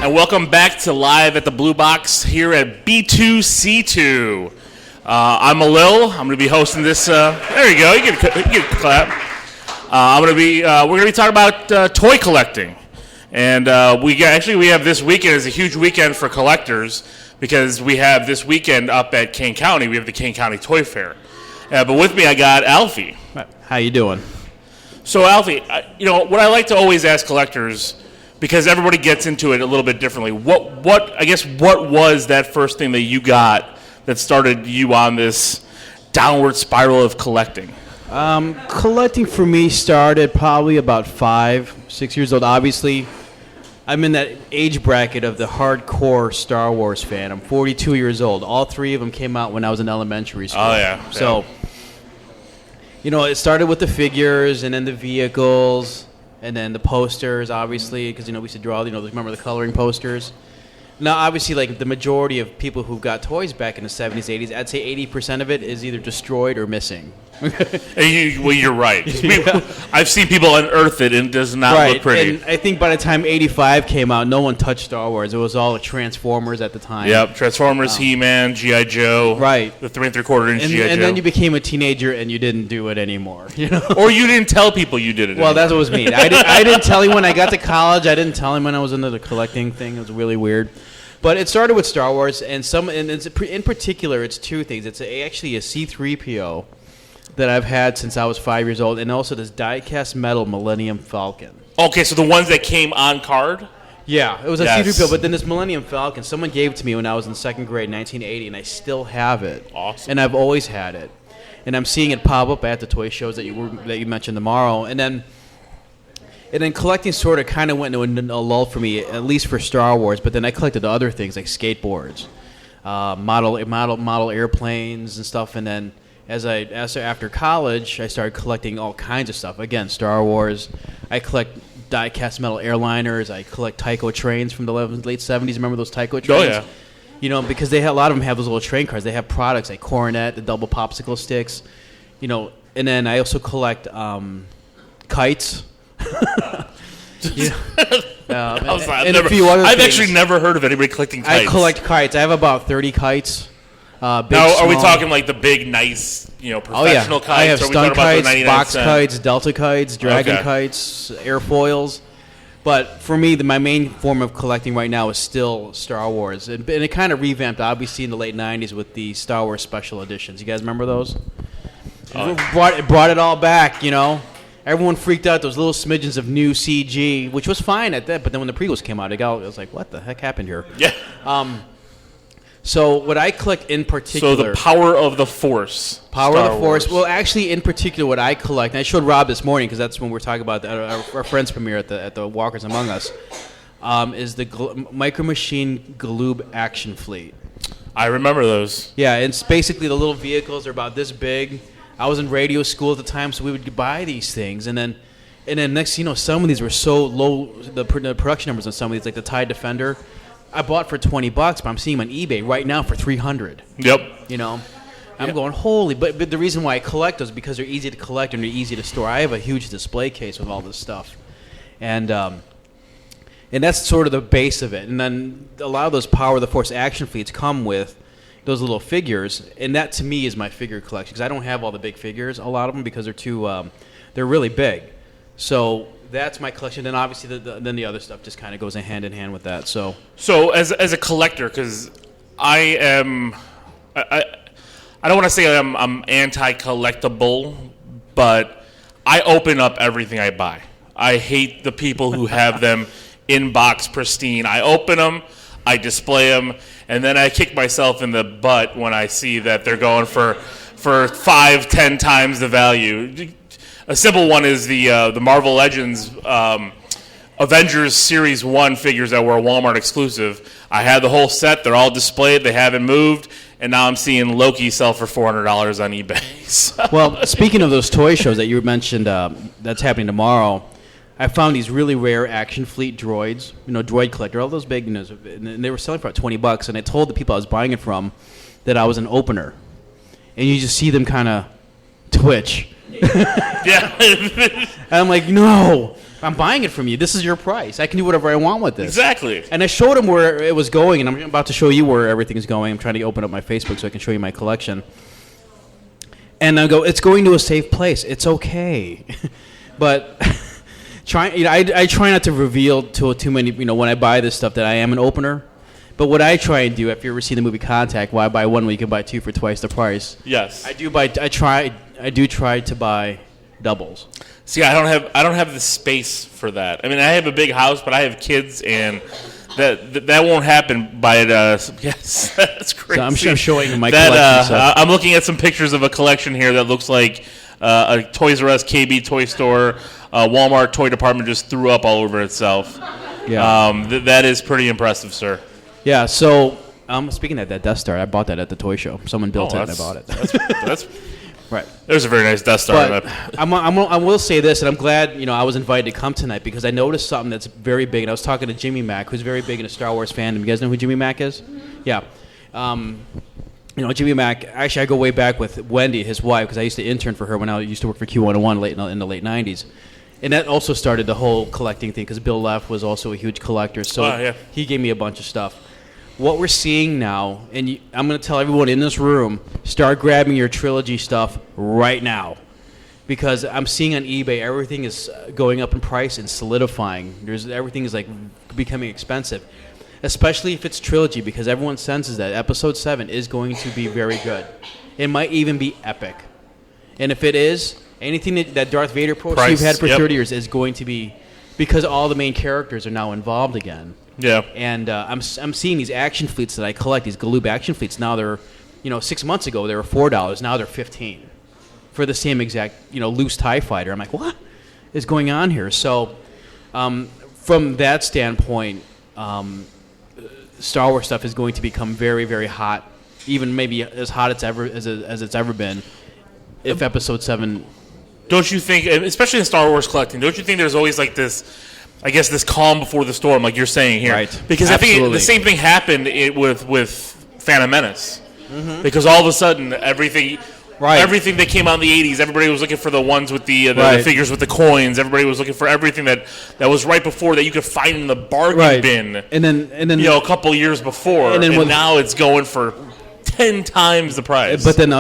And welcome back to Live at the Blue Box here at B2C2. I'm Alil. I'm going to be hosting this. There you go. You can clap. We're going to be talking about toy collecting. And we have this weekend is a huge weekend for collectors because we have this weekend up at Kane County. We have the Kane County Toy Fair. But with me, I got Alphie. How you doing? So, Alphie, what I like to always ask collectors, because everybody gets into it a little bit differently. What was that first thing that you got that started you on this downward spiral of collecting? Collecting for me started probably about 5-6 years old. Obviously, I'm in that age bracket of the hardcore Star Wars fan. I'm 42 years old. All three of them came out when I was in elementary school. Oh, yeah. So, it started with the figures and then the vehicles. And then the posters, obviously, because, we used to draw, remember the coloring posters? Now, obviously, like, the majority of people who got toys back in the 70s, 80s, I'd say 80% of it is either destroyed or missing. You're right. Yeah. I've seen people unearth it, and it does not look pretty. And I think by the time 85 came out, no one touched Star Wars. It was all Transformers at the time. Yep, Transformers, He-Man, G.I. Joe. Right. The 3 3/4-inch G.I. Joe. And then you became a teenager, and you didn't do it anymore. Or you didn't tell people you did it Well, anymore. that's what was mean. I didn't tell him when I got to college. I didn't tell him when I was into the collecting thing. It was really weird. But it started with Star Wars, and in particular, it's two things. It's actually a C-3PO that I've had since I was 5 years old, and also this die-cast metal Millennium Falcon. Okay, so the ones that came on card? Yeah, it was a C-3PO, but then this Millennium Falcon, someone gave it to me when I was in second grade, 1980, and I still have it. Awesome. And I've always had it. And I'm seeing it pop up at the toy shows that you mentioned tomorrow. And then collecting sort of kind of went into a lull for me, at least for Star Wars. But then I collected other things like skateboards, model airplanes and stuff. And then after college, I started collecting all kinds of stuff. Again, Star Wars. I collect die-cast metal airliners. I collect Tyco trains from the late 70s. Remember those Tyco trains? Oh, yeah. Because a lot of them have those little train cars. They have products like Coronet, the double popsicle sticks. And then I also collect kites. I've actually never heard of anybody collecting kites. I collect kites. I have about 30 kites. Now, are we talking like the big, nice, professional kites? I have stunt kites, box cent? kites, Delta kites, Dragon kites, airfoils. But for me, my main form of collecting right now is still Star Wars. And it kind of revamped, obviously, in the late 90s with the Star Wars special editions. You guys remember those? It brought it all back, Everyone freaked out. Those little smidgens of new CG, which was fine at that. But then when the prequels came out, it was like, what the heck happened here? Yeah. So what I collect in particular... So the power of the Force. Power of the Force. Well, actually, in particular, what I collect... And I showed Rob this morning, because that's when we're talking about our friend's premiere at the Walkers Among Us, is the Micro Machine Galoob Action Fleet. I remember those. Yeah, it's basically the little vehicles are about this big. I was in radio school at the time, so we would buy these things, and then next, some of these were so low, the production numbers on some of these, like the TIE Defender, I bought for $20, but I'm seeing them on eBay right now for $300. Yep. I'm going, holy, but the reason why I collect those is because they're easy to collect and they're easy to store. I have a huge display case with all this stuff, and that's sort of the base of it. And then a lot of those Power of the Force action fleets come with those little figures, and that to me is my figure collection, because I don't have all the big figures, a lot of them, because they're really big. So that's my collection. Then obviously then the other stuff just kind of goes hand in hand with that. So as a collector, because I don't want to say I'm anti-collectible, but I open up everything I buy. I hate the people who have them in box pristine. I open them, I display them, and then I kick myself in the butt when I see that they're going for 5-10 times the value. A simple one is the Marvel Legends Avengers Series 1 figures that were a Walmart exclusive. I had the whole set. They're all displayed. They haven't moved. And now I'm seeing Loki sell for $400 on eBay. Well, speaking of those toy shows that you mentioned that's happening tomorrow, I found these really rare Action Fleet droids, droid collector, all those big, and they were selling for about $20. And I told the people I was buying it from that I was an opener. And you just see them kind of twitch. Yeah. And I'm like, no, I'm buying it from you. This is your price. I can do whatever I want with this. Exactly. And I showed him where it was going, and I'm about to show you where everything is going. I'm trying to open up my Facebook so I can show you my collection. And I go, it's going to a safe place. It's okay. But I try not to reveal to too many, when I buy this stuff that I am an opener. But what I try and do, if you ever seen the movie Contact, why buy one when you can buy two for twice the price? Yes. I do try to buy doubles. See, I don't have the space for that. I mean, I have a big house, but I have kids, and that won't happen by yes, that's crazy. So I'm showing my collection stuff. I'm looking at some pictures of a collection here that looks like a Toys R Us, KB toy store, Walmart toy department just threw up all over itself. Yeah. That is pretty impressive, sir. Yeah. So speaking of that Death Star, I bought that at the toy show. Someone built it and I bought it. That's right. There's a very nice Death Star. But I will say this, and I'm glad I was invited to come tonight because I noticed something that's very big. And I was talking to Jimmy Mack, who's very big in a Star Wars fandom. You guys know who Jimmy Mack is? Yeah. Jimmy Mack. Actually, I go way back with Wendy, his wife, because I used to intern for her when I used to work for Q101 in the late '90s. And that also started the whole collecting thing because Bill Leff was also a huge collector. So he gave me a bunch of stuff. What we're seeing now, and I'm going to tell everyone in this room, start grabbing your trilogy stuff right now. Because I'm seeing on eBay, everything is going up in price and solidifying. Everything is like becoming expensive. Especially if it's trilogy, because everyone senses that Episode 7 is going to be very good. It might even be epic. And if it is, anything that Darth Vader prototype you've had for 30 years is going to be, because all the main characters are now involved again. Yeah. And I'm seeing these action fleets that I collect, these Galoob action fleets. Now they're, 6 months ago they were $4. Now they're $15 for the same exact, loose TIE fighter. I'm like, what is going on here? So from that standpoint, Star Wars stuff is going to become very, very hot, even maybe as hot as it's ever been. If Episode 7, don't you think, especially in Star Wars collecting, don't you think there's always like this? I guess this calm before the storm, like you're saying here. Right. Because Absolutely. I think the same thing happened with Phantom Menace. Mm-hmm. Because all of a sudden, everything that came out in the 80s, everybody was looking for the ones with the figures with the coins. Everybody was looking for everything that was right before that you could find in the bargain bin. And then a couple years before. And now it's going for 10 times the price. But then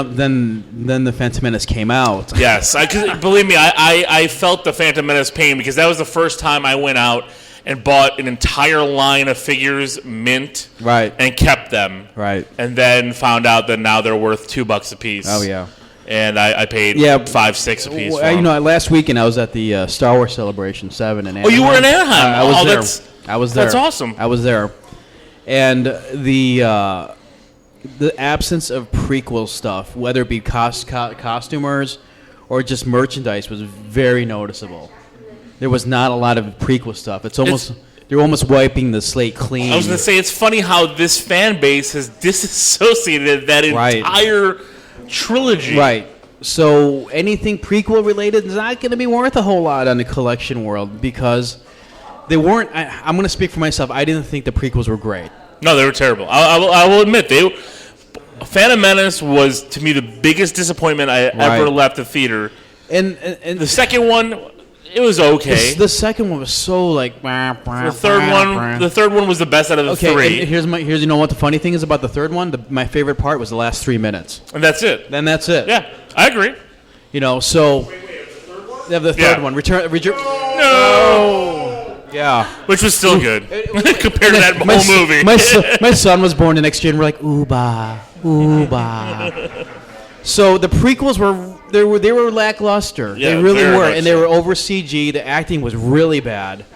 the Phantom Menace came out. Yes, believe me, I felt the Phantom Menace pain because that was the first time I went out and bought an entire line of figures mint, and kept them, and then found out that now they're worth $2 a piece. Oh yeah, and I paid $5-6 a piece. For them. Last weekend I was at the Star Wars Celebration 7 in Anaheim. Oh, you were in Anaheim. I was there. I was there. That's awesome. I was there, and the absence of prequel stuff, whether it be costumers or just merchandise, was very noticeable. There was not a lot of prequel stuff. They're almost wiping the slate clean. I was going to say, it's funny how this fan base has disassociated that entire trilogy. Right. So anything prequel related is not going to be worth a whole lot on the collection world because they weren't. I'm going to speak for myself. I didn't think the prequels were great. No, they were terrible. I will admit, Phantom Menace was, to me, the biggest disappointment I ever left the theater. And the second one, it was okay. The second one was so like. The third one was the best out of the three. And here's what the funny thing is about the third one. My favorite part was the last 3 minutes. And that's it. Then that's it. Yeah, I agree. So. They have the third one. Return. No. Yeah, which was still good compared to that whole movie. My son was born the next year, and we're like, ooba. So the prequels were lackluster. Yeah, they really were, so. and they were over CG. The acting was really bad.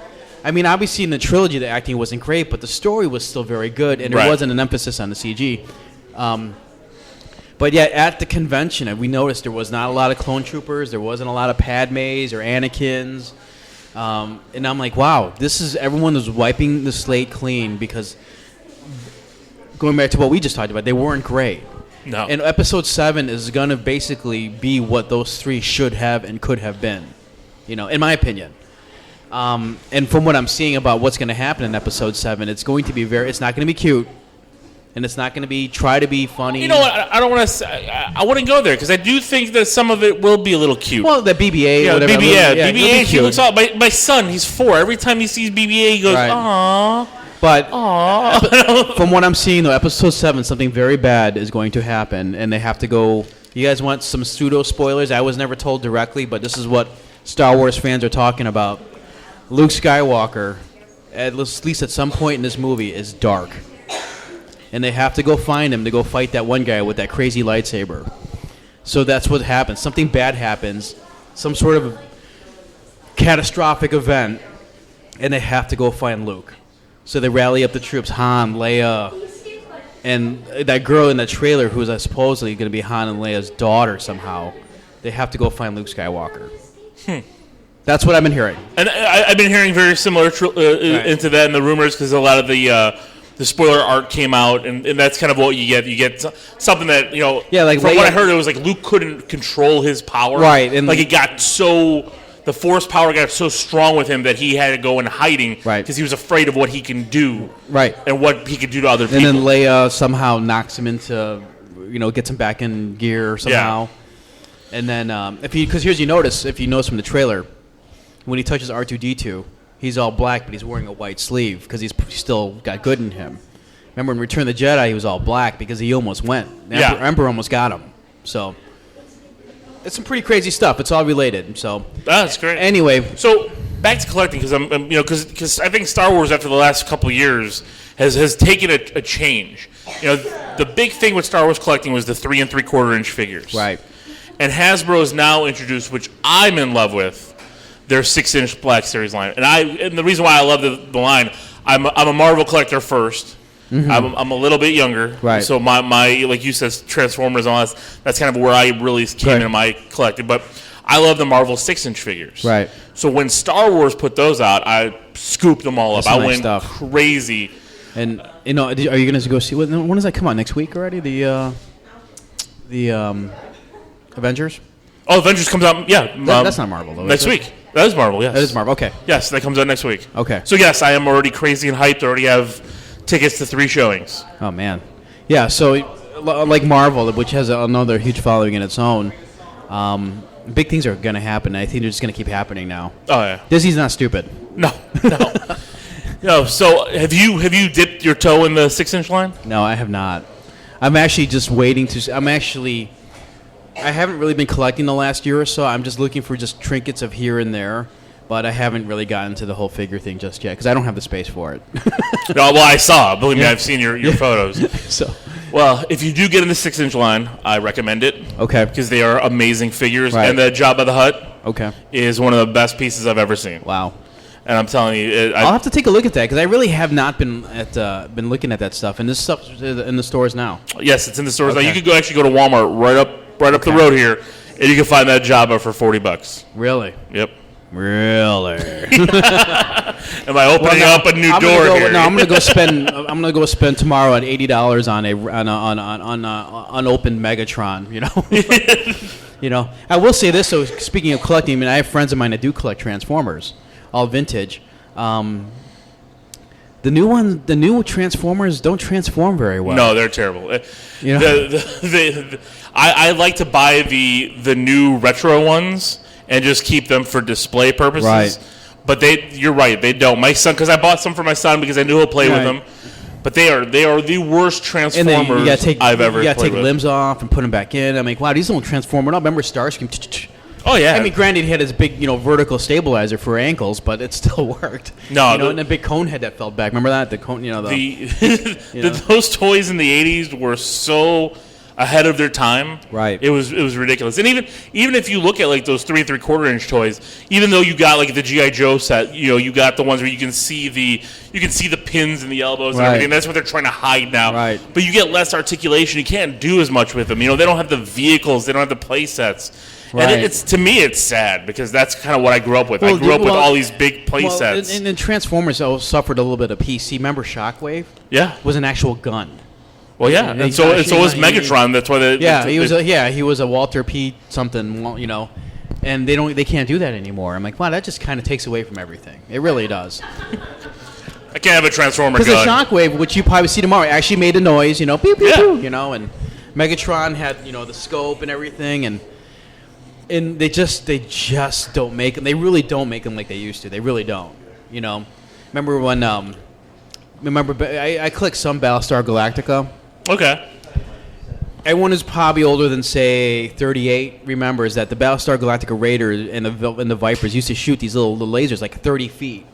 I mean, obviously in the trilogy, the acting wasn't great, but the story was still very good, and there wasn't an emphasis on the CG. But yeah, at the convention, we noticed there was not a lot of clone troopers. There wasn't a lot of Padmes or Anakins. And I'm like, wow, everyone was wiping the slate clean because going back to what we just talked about, they weren't great. No. And Episode 7 is going to basically be what those three should have and could have been, in my opinion. And from what I'm seeing about what's going to happen in Episode 7, it's going to be it's not going to be cute. and it's not going to try to be funny. You know what? I don't want to. I wouldn't go there because I do think that some of it will be a little cute. Well, the BB-8, yeah, whatever. BB-8. He looks all. My son, he's 4. Every time he sees BB-8, he goes, "Aww." But from what I'm seeing, though, episode 7, something very bad is going to happen, and they have to go. You guys want some pseudo spoilers? I was never told directly, but this is what Star Wars fans are talking about. Luke Skywalker, at least at some point in this movie, is dark, and they have to go find him to go fight that one guy with that crazy lightsaber. So that's what happens. Something bad happens, some sort of catastrophic event, and they have to go find Luke. So they rally up the troops, Han, Leia, and that girl in the trailer who is supposedly going to be Han and Leia's daughter somehow. They have to go find Luke Skywalker. That's what I've been hearing. And I've been hearing very similar into that in the rumors because a lot of the spoiler art came out, and that's kind of what you get. You get something that, Yeah, like from Leia, what I heard, it was like Luke couldn't control his power. Right. And like it got so... The Force power got so strong with him that he had to go in hiding because he was afraid of what he can do and what he could do to other people. And then Leia somehow knocks him into, gets him back in gear somehow. Yeah. And then, because here's you notice from the trailer, when he touches R2-D2, he's all black, but he's wearing a white sleeve because he's still got good in him. Remember in Return of the Jedi, he was all black because he almost went. The Emperor almost got him. So... It's some pretty crazy stuff. It's all related. So that's great. Anyway, so back to collecting because I think Star Wars after the last couple of years has taken a change. The big thing with Star Wars collecting was the 3 3/4 inch figures. Right. And Hasbro has now introduced, which I'm in love with, their 6-inch Black Series line. And the reason why I love the line, I'm a Marvel collector first. Mm-hmm. I'm a little bit younger, right? So my like you said, Transformers and all that's kind of where I really came into my collecting. But I love the Marvel 6-inch figures, right? So when Star Wars put those out, I scooped them all up. I went crazy. And are you going to go see? When does that come out? Next week already? The Avengers. Oh, Avengers comes out. Yeah, that's not Marvel though. Next week. That is Marvel. Yes, that is Marvel. Okay. Yes, that comes out next week. Okay. So yes, I am already crazy and hyped. I already have tickets to 3 showings. Oh man, yeah. So, like Marvel, which has another huge following in its own, big things are going to happen. I think they're just going to keep happening now. Oh yeah. Disney's not stupid. No. No. So have you dipped your toe in the 6-inch line? No, I have not. I'm actually just waiting to. I haven't really been collecting the last year or so. I'm just looking for just trinkets of here and there. But I haven't really gotten to the whole figure thing just yet because I don't have the space for it. No, well, I saw. Believe me, I've seen your photos. So, well, if you do get in the 6-inch line, I recommend it. Okay. Because they are amazing figures, right. And the Jabba the Hutt is one of the best pieces I've ever seen. Wow. And I'm telling you, I'll have to take a look at that because I really have not been looking at that stuff, and this stuff's in the stores now. Yes, it's in the stores now. You could actually go to Walmart right up the road here, and you can find that Jabba for $40. Really? Yep. Really? Am I opening up a new door here? No, I'm gonna go spend tomorrow at $80 on an unopened Megatron. I will say this. So speaking of collecting, I have friends of mine that do collect Transformers, all vintage. The new Transformers don't transform very well. No, they're terrible. I like to buy the new retro ones and just keep them for display purposes. Right. But you're right, they don't. My son, because I bought some for my son because I knew he'll play with them. But they are the worst Transformers I've ever played with. You got to take limbs off and put them back in. I'm like, wow, these don't transform at all. Remember Starscream? Oh, yeah. Granted, he had his big, vertical stabilizer for ankles, but it still worked. No. And the big cone head that fell back. Remember that? The cone, those toys in the 80s were so ahead of their time. Right. It was ridiculous. And even if you look at like those 3 3/4 inch toys, even though you got like the G.I. Joe set, you got the ones where you can see the pins and the elbows and everything. That's what they're trying to hide now. Right. But you get less articulation. You can't do as much with them. They don't have the vehicles. They don't have the play sets. Right. And to me it's sad because that's kind of what I grew up with. I grew up with all these big play sets. And then Transformers suffered a little bit of PC. Remember Shockwave? Yeah. Was an actual gun. Well, yeah, and so was Megatron. That's why he was a Walter P. something, and they can't do that anymore. I'm like, wow, that just kind of takes away from everything. It really does. I can't have a Transformer Because the gun. Shockwave, which you probably see tomorrow, actually made a noise, you know, pew, pew, Yeah. pew, you know, and Megatron had, you know, the scope and everything, and they just don't make them. They really don't make them like they used to. They really don't, you know. Remember when, I clicked some Battlestar Galactica. Okay. Everyone who's probably older than, say, 38 remembers that the Battlestar Galactica Raiders and the Vipers used to shoot these little lasers like 30 feet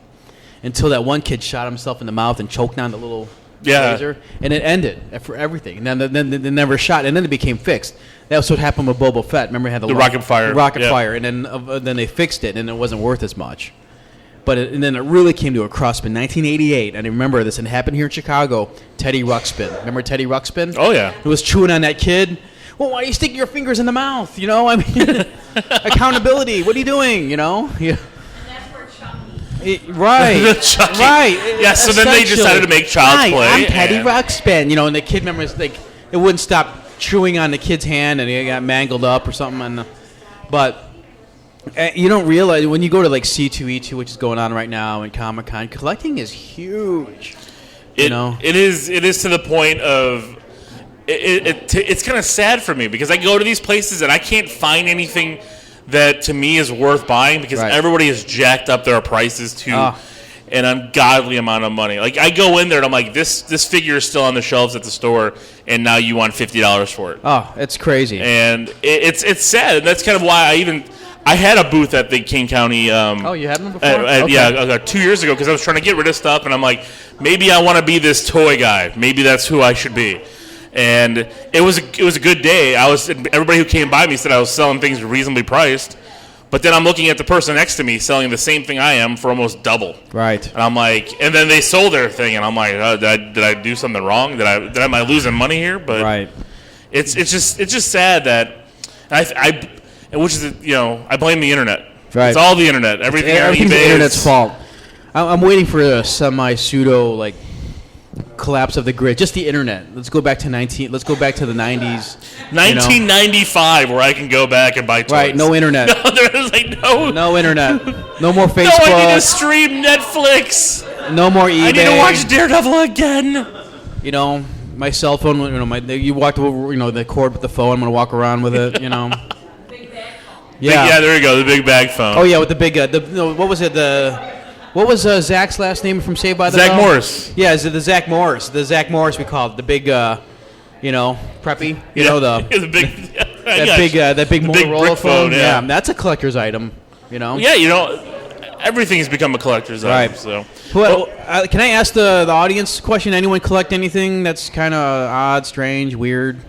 until that one kid shot himself in the mouth and choked on the little laser, and it ended for everything. And then they never shot, and then it became fixed. That's what happened with Boba Fett. Remember, it had the rocket fire. rocket Yeah. fire, and then they fixed it, and it wasn't worth as much. But and then it really came to a cusp in 1988, and I remember this, and it happened here in Chicago. Teddy Ruxpin. Remember Teddy Ruxpin? Oh, yeah. Who was chewing on that kid. Well, why are you sticking your fingers in the mouth? You know, I mean, accountability. What are you doing? You know? Yeah. Right. Chucky. Right. Yeah, so then they decided to make Child's Hi, Play. I'm Teddy and- Ruxpin. You know, and the kid members, like, it wouldn't stop chewing on the kid's hand, and he got mangled up or something. But you don't realize when you go to like C2E2, which is going on right now, and Comic-Con, collecting is huge. You know? It is to the point of it's kind of sad for me because I go to these places and I can't find anything that to me is worth buying because everybody has jacked up their prices to an ungodly amount of money. Like I go in there and I'm like, this figure is still on the shelves at the store, and now you want $50 for it. Oh, it's crazy. And it's sad, and that's kind of why I had a booth at the King County. Oh, you had one before? Okay. Yeah, 2 years ago because I was trying to get rid of stuff, and I'm like, maybe I want to be this toy guy. Maybe that's who I should be. And it was a good day. Everybody who came by me said I was selling things reasonably priced, but then I'm looking at the person next to me selling the same thing I am for almost double. Right. And I'm like, and then they sold their thing, and I'm like, did I do something wrong? Am I losing money here? But right. It's just sad that which is I blame the internet. Right. It's all the internet. Everything on Everything's eBay the internet's is- fault. I'm waiting for a semi-pseudo like collapse of the grid. Just the internet. Let's go back to the 90s. 1995, where I can go back and buy toys. Right. No internet. No, there's like No internet. No more No, Facebook. I need to stream Netflix. No more eBay. I need to watch Daredevil again. You know, my cell phone. You walked over. The cord with the phone. I'm gonna walk around with it. Yeah, there you go, the big bag phone. Oh yeah, with the big. What was it? What was Zach's last name from Saved by the Bell? Zach Morris. Yeah, is it the Zach Morris? The Zach Morris we call it. The big, preppy. The big, that big Motorola brick phone. Yeah. That's a collector's item. Yeah, everything's become a collector's item. So, can I ask the audience a question? Anyone collect anything that's kind of odd, strange, weird?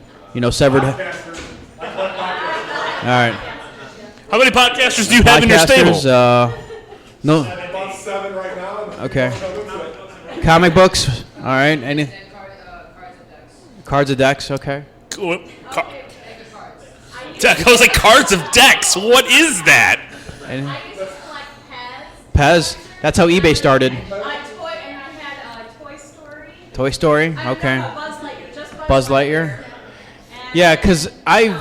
Severed. All right. How many podcasters do you have in your stable? No. About 7 right now. Okay. Comic books. All right. Any cards of decks? Okay. I was like, cards of decks. What is that? Any? I used to collect Pez. That's how eBay started. and I had Toy Story. Toy Story. I Okay. had Buzz Lightyear, just Buzz Lightyear. And Yeah, because I've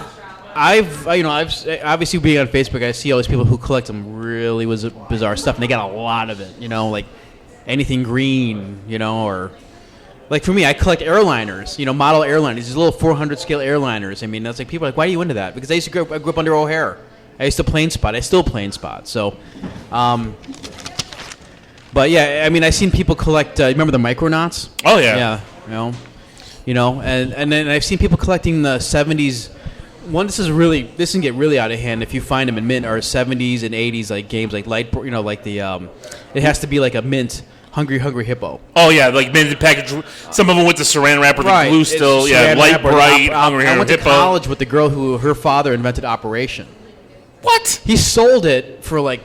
obviously being on Facebook, I see all these people who collect some really bizarre stuff, and they got a lot of it. Like anything green, or like for me, I collect airliners. Model airliners, these little 400 scale airliners. I mean, that's like people are like, why are you into that? Because I grew up under O'Hare. I used to plane spot. I still plane spot. So, but yeah, I mean, I've seen people collect. Remember the Micronauts? Oh yeah. Yeah. And then I've seen people collecting the 70s. This can get really out of hand if you find them in mint, or 70s and 80s like games like Light, like the it has to be like a mint Hungry Hippo. Oh yeah, like minted package. Some of them with the saran wrap or the glue It's still. Saran Yeah, light wrap or bright Hungry I went to Hippo. college with the girl who her father invented Operation. What? He sold it for like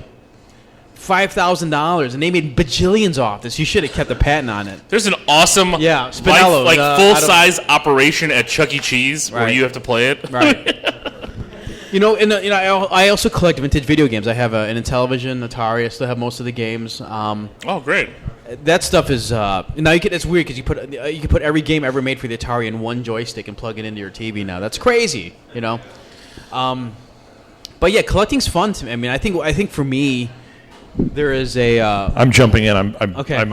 $5,000, and they made bajillions off this. You should have kept the patent on it. There's an awesome Spinellos, full size Operation at Chuck E. Cheese where Right. you have to play it. Right. I also collect vintage video games. I have an Intellivision, Atari. I still have most of the games. Oh great. That stuff is now it's weird because you can put every game ever made for the Atari in one joystick and plug it into your TV now. That's crazy, But yeah, collecting's fun to me. I mean, I think for me, There is a. I'm jumping in. I'm Okay.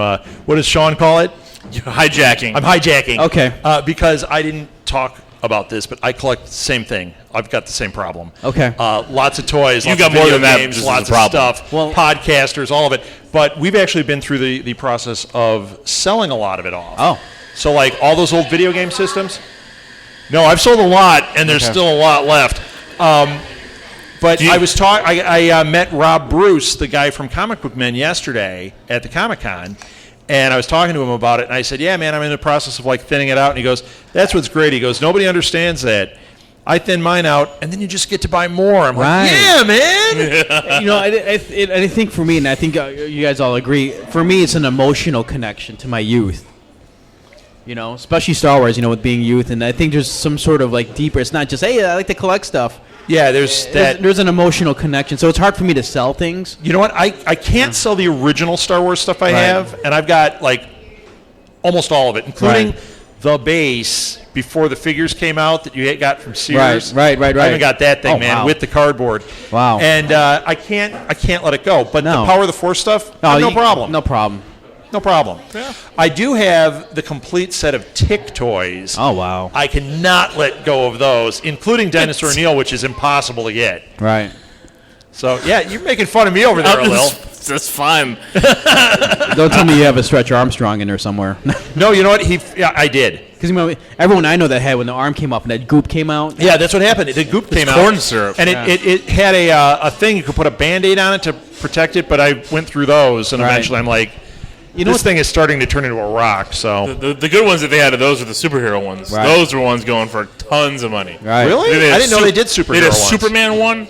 what does Sean call it? Hijacking. I'm hijacking. Okay. Because I didn't talk about this, but I collect the same thing. I've got the same problem. Okay. Lots of toys. You Lots got of more video than that, games, this is lots the of problem. stuff. Well- Podcasters, all of it. But we've actually been through the process of selling a lot of it off. Oh. So like all those old video game systems. No, I've sold a lot, and there's Okay. still a lot left. But I was I met Rob Bruce, the guy from Comic Book Men, yesterday at the Comic-Con, and I was talking to him about it, and I said, yeah, man, I'm in the process of like thinning it out. And he goes, that's what's great. He goes, nobody understands that. I thin mine out, and then you just get to buy more. I'm Right. like, yeah, man. You know, I think for me, and I think you guys all agree, for me, it's an emotional connection to my youth. You know, especially Star Wars, you know, with being youth. And I think there's some sort of, like, deeper, it's not just, hey, I like to collect stuff. Yeah, there's that. There's an emotional connection. So it's hard for me to sell things. You know what? I can't sell the original Star Wars stuff I Right. have, and I've got, like, almost all of it, including Right. the base before the figures came out that you got from Sears. Right. I haven't got that thing, Oh, man, wow. with the cardboard. Wow. And I can't let it go. But No. the Power of the Force stuff, no problem. No problem. No problem. I do have the complete set of Tick toys. Oh, wow. I cannot let go of those, including Dinosaur Neil, which is impossible to get. Right. So, yeah, you're making fun of me over there, Lil. That's fine. Don't tell me you have a Stretch Armstrong in there somewhere. No, you know what? I did. Because you know, everyone I know that had when the arm came off and that goop came out. Yeah, that's what happened. The goop came out. corn syrup. And it had a thing you could put a Band-Aid on it to protect it, but I went through those, and Right. eventually I'm like, You know this what- thing is starting to turn into a rock, so. The good ones that they had, those are the superhero ones. Right. Those were ones going for tons of money. Right. Really? They had I didn't know they did superhero They had a ones. Superman one,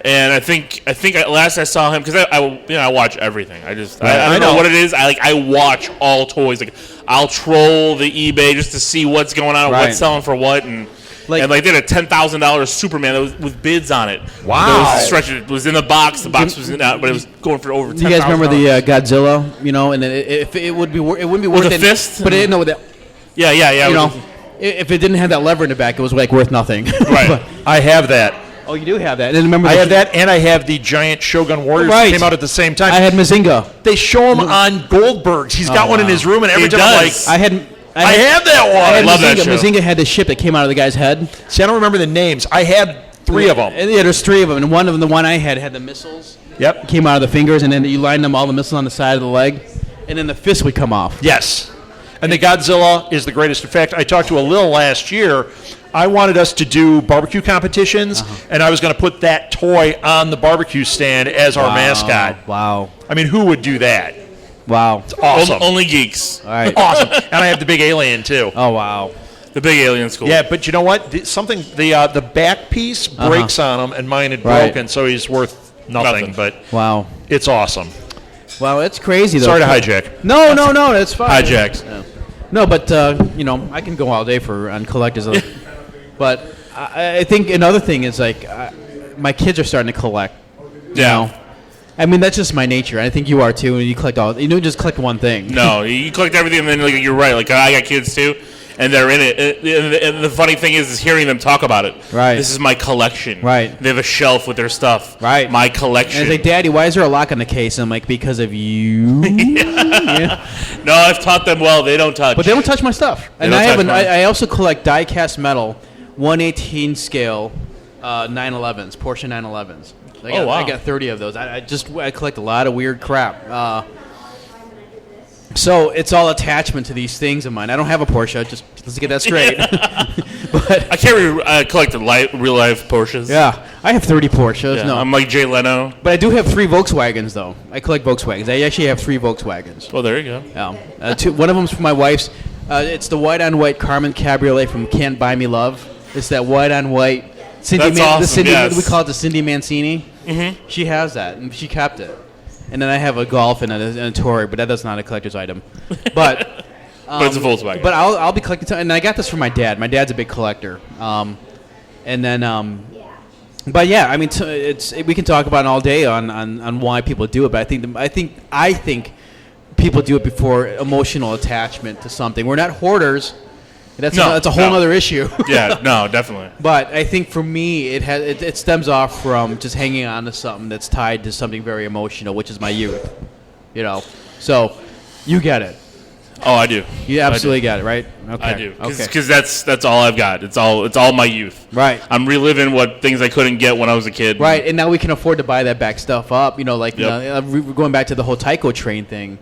and I think last I saw him, because I watch everything. I don't I know know. what it is. I watch all toys. Like I'll troll the eBay just to see what's going on, Right. what's selling for what, and they did a $10,000 Superman that was with bids on it. Wow. It was in the box. The box was in out, but it was going for over $10,000. Do you guys remember the Godzilla? You know, and then it wouldn't be worth With it. the fist? But it didn't know that. Yeah. You it know, was- if it didn't have that lever in the back, it was like worth nothing. Right. But- I have that. oh, you do have that. And then remember, I have that, and I have the giant Shogun Warriors Right. that came out at the same time. I had Mazinga. They show him on Goldberg's. He's got one in wow. his room, and every He time I'm like, does. I had have that one. I had love Mazinga. that show. Mazinga had the ship that came out of the guy's head. See, I don't remember the names. I had 3 of them. And yeah, there's 3 of them, and one of them, the one I had the missiles. Yep. Came out of the fingers, and then you lined them all the missiles on the side of the leg, and then the fist would come off. Yes. And the Godzilla is the greatest. In fact, I talked to Alil last year. I wanted us to do barbecue competitions, and I was going to put that toy on the barbecue stand as our mascot. Wow. I mean, who would do that? Wow. Awesome. Only geeks. All right. Awesome. And I have the big alien, too. Oh, wow. The big alien school. Yeah, but you know what? The back piece breaks on him, and mine had Right. broken, so he's worth nothing. Nothing. But Wow. it's awesome. Wow, it's crazy, though. Sorry to hijack. No, that's fine. Hijacked. No, but, you know, I can go all day on collectors. But I think another thing is, like, my kids are starting to collect. You Yeah. know? I mean, that's just my nature. I think you are, too. And you collect all. You don't just collect one thing. No, you collect everything, and then you're right. Like I got kids too, and they're in it. And the funny thing is hearing them talk about it. Right. This is my collection. Right. They have a shelf with their stuff. Right. My And collection. it's like, Daddy, why is there a lock on the case? And I'm like, because of you. Yeah. No, I've taught them well. They don't touch. But they don't touch my stuff. And don't I have touch mine. I also collect die-cast metal, 1/18 scale 911s, Porsche 911s. Oh, wow. I got 30 of those. I collect a lot of weird crap. So it's all attachment to these things of mine. I don't have a Porsche. Just let's get that straight. But I can't collect the real life Porsches. yeah, I have 30 Porsches. Yeah, No, I'm like Jay Leno. but I do have 3 Volkswagens though. I collect Volkswagens. I actually have 3 Volkswagens. Well, there you go. Yeah. One of them's for my wife's. It's the white-on-white Carmen Cabriolet from Can't Buy Me Love. It's that white-on-white Cindy. That's awesome, the Cindy, yes. We call it the Cindy Mancini. Mm-hmm. She has that, and she kept it. And then I have a Golf and a Touareg, but that's not a collector's item. But But it's a Volkswagen. But I'll be collecting. And I got this from my dad. My dad's a big collector. And then. But yeah, I mean, we can talk about it all day on why people do it. But I think people do it before emotional attachment to something. We're not hoarders. That's No, that's a whole no. other issue. Yeah, no, definitely. But I think for me, it stems off from just hanging on to something that's tied to something very emotional, which is my youth. You know, so you get it. Oh, I do. You absolutely get it, right? Okay. I do. Okay. Because that's all I've got. It's all my youth. Right. I'm reliving what things I couldn't get when I was a kid. Right, and now we can afford to buy that back stuff up. You know, like Yep. going back to the whole Tyco train thing.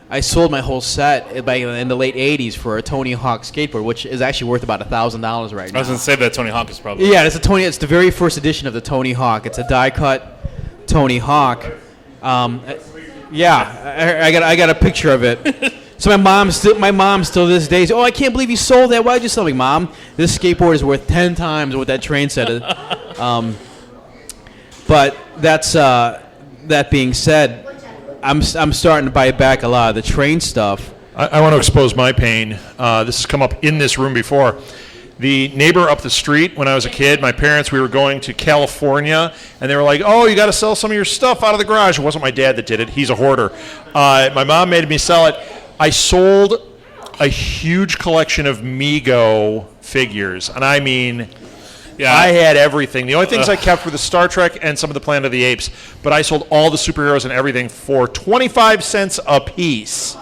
I sold my whole set back in the late '80s for a Tony Hawk skateboard, which is actually worth about $1,000 right now. I was gonna say that Tony Hawk is probably. Yeah, it's the very first edition of the Tony Hawk. It's a die cut Tony Hawk. Yeah, I got a picture of it. So my mom still to this day says, "Oh, I can't believe you sold that. Why'd you sell me, Mom? This skateboard is worth 10 times what that train set is." But that's that being said, I'm starting to buy back a lot of the train stuff. I want to expose my pain. This has come up in this room before. The neighbor up the street, when I was a kid, my parents, we were going to California, and they were like, "Oh, you got to sell some of your stuff out of the garage." It wasn't my dad that did it. He's a hoarder. My mom made me sell it. I sold a huge collection of Mego figures, and I mean, Yeah. I had everything. The only things I kept were the Star Trek and some of the Planet of the Apes, but I sold all the superheroes and everything for 25 cents a piece.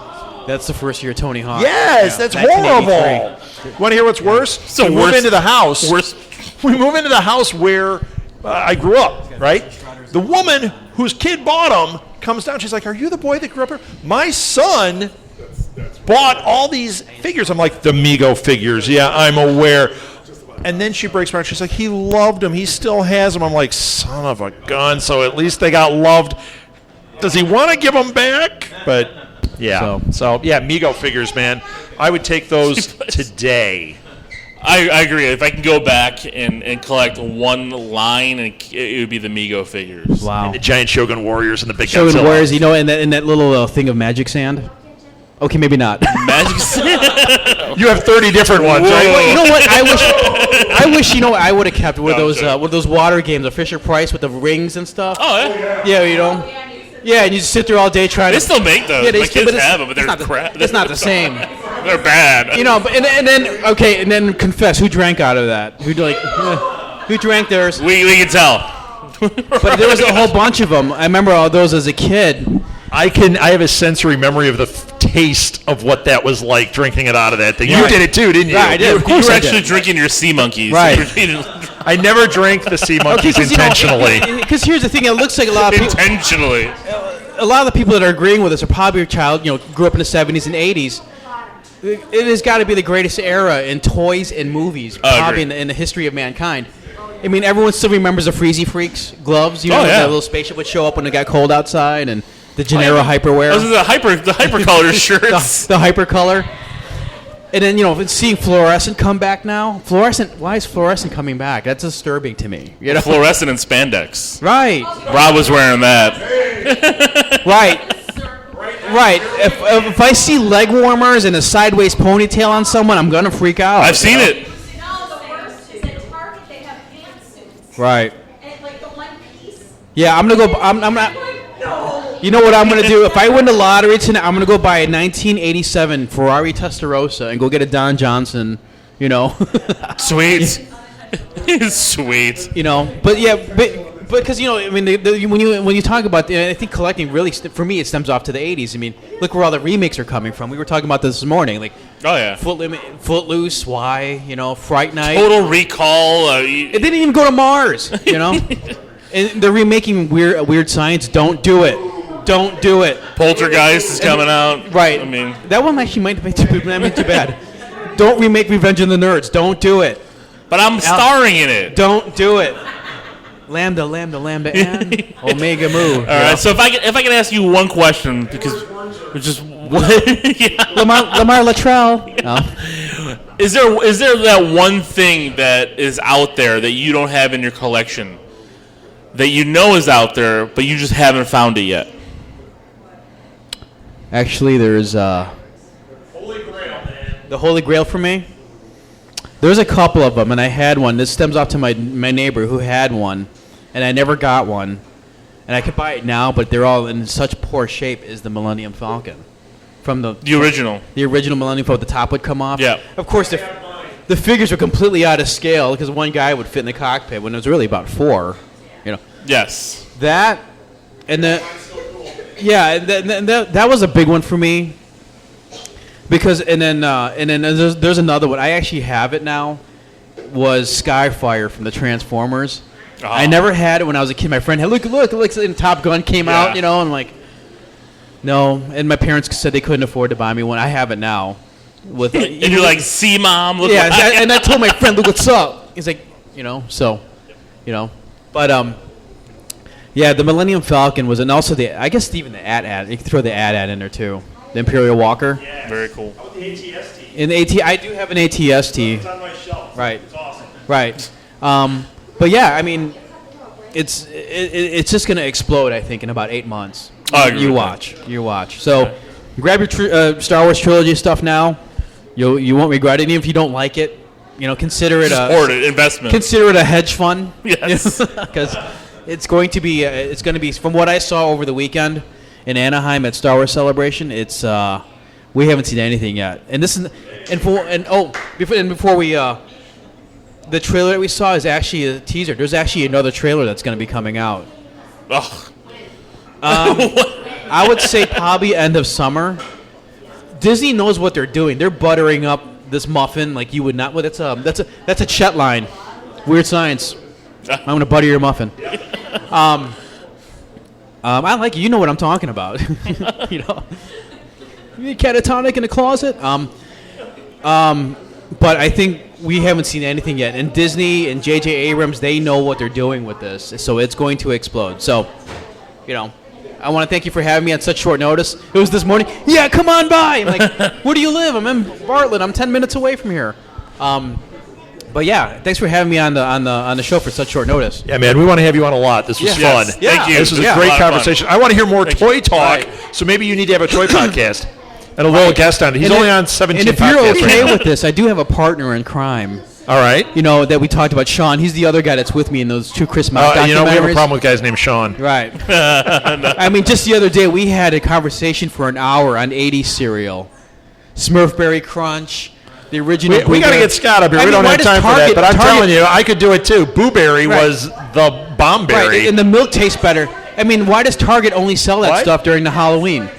That's the first year Tony Hawk. Yes, that's 1983. horrible. Want to hear what's worse? So we move worse- into the house. worse- We move into the house where I grew up, right? The woman whose kid bought them comes down. She's like, "Are you the boy that grew up here?" My son bought all these figures. I'm like, "The Mego figures. Yeah, I'm aware." And then she breaks my heart. She's like, "He loved them. He still has them." I'm like, "Son of a gun." So at least they got loved. Does he want to give them back? But yeah. So yeah, Mego figures, man. I would take those today. I agree. If I can go back and collect one line, it would be the Mego figures. Wow. The giant Shogun Warriors and the big Shogun Godzilla. Warriors, you know, in that little thing of magic sand. Okay, maybe not. Magic. You have 30 different ones, Whoa. right? You know what? I wish. You know what I would have kept were those water games, the Fisher Price with the rings and stuff. Oh, yeah. Yeah, you know. Yeah, and you just sit there all day trying They to. still make those. Yeah, they My still- kids but it's- have them, but they're it's not the- crap. It's not the same. They're bad. You know, but, and then confess who drank out of that? Who drank theirs? We can tell. But there was a whole bunch of them. I remember all those as a kid. I have a sensory memory of the taste of what that was like drinking it out of that thing. You Right. did it too, didn't you? Right, I did. Of You course were I actually did. drinking your sea monkeys. Right. I never drank the sea monkeys intentionally. Because here's the thing: it looks like a lot of people. Intentionally. A lot of the people that are agreeing with us are probably a child, grew up in the 70s and 80s. It has got to be the greatest era in toys and movies, probably agree. in the history of mankind. I mean, everyone still remembers the Freezy Freaks gloves. You know, Oh, yeah. that little spaceship would show up when it got cold outside, and the Genera Hyperwear, Those are the hypercolor shirts. the Hypercolor. And then, seeing fluorescent come back now. Why is fluorescent coming back? That's disturbing to me. You know? Fluorescent and spandex. Right. Rob was wearing that. Right. Right. If I see leg warmers and a sideways ponytail on someone, I'm gonna freak out. I've seen it. No, the worst is at Target they have pantsuits. Right. And like the one piece. Yeah, I'm gonna go. I'm not. Like, no. You know what I'm gonna do? If I win the lottery tonight, I'm gonna go buy a 1987 Ferrari Testarossa and go get a Don Johnson. Sweet. Sweet. But yeah, but because I mean, when you talk about, I think collecting really, for me, it stems off to the '80s. I mean, look where all the remakes are coming from. We were talking about this morning, like Oh, yeah. Footloose, Why, Fright Night. Total Recall. It didn't even go to Mars, And they're remaking Weird Science. Don't do it. Don't do it. Poltergeist is coming out. Right. I mean, that one actually might be too bad. Don't remake Revenge of the Nerds. Don't do it. but I'm starring in it. Don't do it. Lambda, and Omega Mu. All right. So if I can ask you one question, because which is yeah. Lamar Latrell. Oh. Is there that one thing that is out there that you don't have in your collection that you know is out there, but you just haven't found it yet? Actually, there's Holy Grail, man. the Holy Grail for me. There's a couple of them, and I had one. This stems off to my neighbor who had one, and I never got one. And I could buy it now, but they're all in such poor shape. Is the Millennium Falcon from the The original. original Millennium Falcon? The top would come off. Yeah. Of course, the figures were completely out of scale because one guy would fit in the cockpit when it was really about 4. You know. Yes. That, and then, yeah, that was a big one for me. Because and then there's another one. I actually have it now. Was Skyfire from the Transformers. I never had it when I was a kid. My friend had look, and Top Gun came out, and I'm like, no. And my parents said they couldn't afford to buy me one. I have it now. With And you're like, see, Mom. Look yeah, what and I told my friend, look what's up. He's like, but yeah, the Millennium Falcon was, and also I guess even the AT-AT. You can throw the AT-AT in there too. The Imperial Walker. Very cool. The ATST. In the I do have an ATST. It's on my shelf. Right. It's awesome. Right. But yeah, I mean, it's just going to explode, I think, in about 8 months. You watch. So grab your Star Wars trilogy stuff now. You won't regret it. Even if you don't like it, consider it Support it, investment. Consider it a hedge fund. Yes. Because it's going to be from what I saw over the weekend in Anaheim at Star Wars Celebration. It's we haven't seen anything yet. And this is before we the trailer that we saw is actually a teaser. There's actually another trailer that's going to be coming out. Ugh. I would say probably end of summer. Disney knows what they're doing. They're buttering up this muffin like you would not. Well, that's a Chet line. Weird Science. I'm going to butter your muffin. I like it. You know what I'm talking about. You need catatonic in the closet. But I think we haven't seen anything yet. And Disney and J.J. Abrams, they know what they're doing with this. So it's going to explode. So, I want to thank you for having me on such short notice. It was this morning. Yeah, come on by. I'm like, where do you live? I'm in Bartlett. I'm 10 minutes away from here. But yeah, thanks for having me on the show for such short notice. Yeah, man, we want to have you on a lot. This was fun. Yeah. Thank you. This was a lot great of fun. conversation. I want to hear more toy talk, so maybe you need to have a toy podcast and a little guest on it. He's only on 17 And if podcasts you're okay right now. with this, I do have a partner in crime. All right. That we talked about, Sean. He's the other guy that's with me in those 2 Chris Mott documentaries. We have a problem with guys named Sean. Right. I mean, just the other day, we had a conversation for an hour on 80s cereal. Smurfberry Crunch, the original. We got to get Scott up here. We don't have time for that, but I'm telling you, I could do it too. Blueberry was the bombberry. Right, and the milk tastes better. I mean, why does Target only sell that stuff during the Halloween?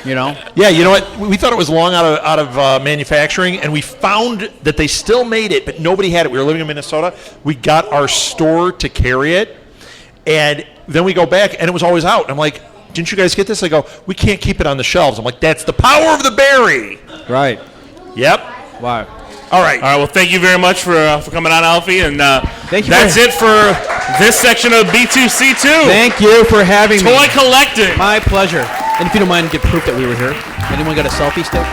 Yeah, you know what? We thought it was long out of manufacturing, and we found that they still made it, but nobody had it. We were living in Minnesota. We got our store to carry it, and then we go back, and it was always out. I'm like, didn't you guys get this? They go, we can't keep it on the shelves. I'm like, that's the power of the berry. Right. Yep. Wow. All right. All right. Well, thank you very much for coming on, Alfie, and thank you. That's it for this section of B2C2. Thank you for having me. Toy collecting. My pleasure. And if you don't mind, get proof that we were here. Anyone got a selfie stick?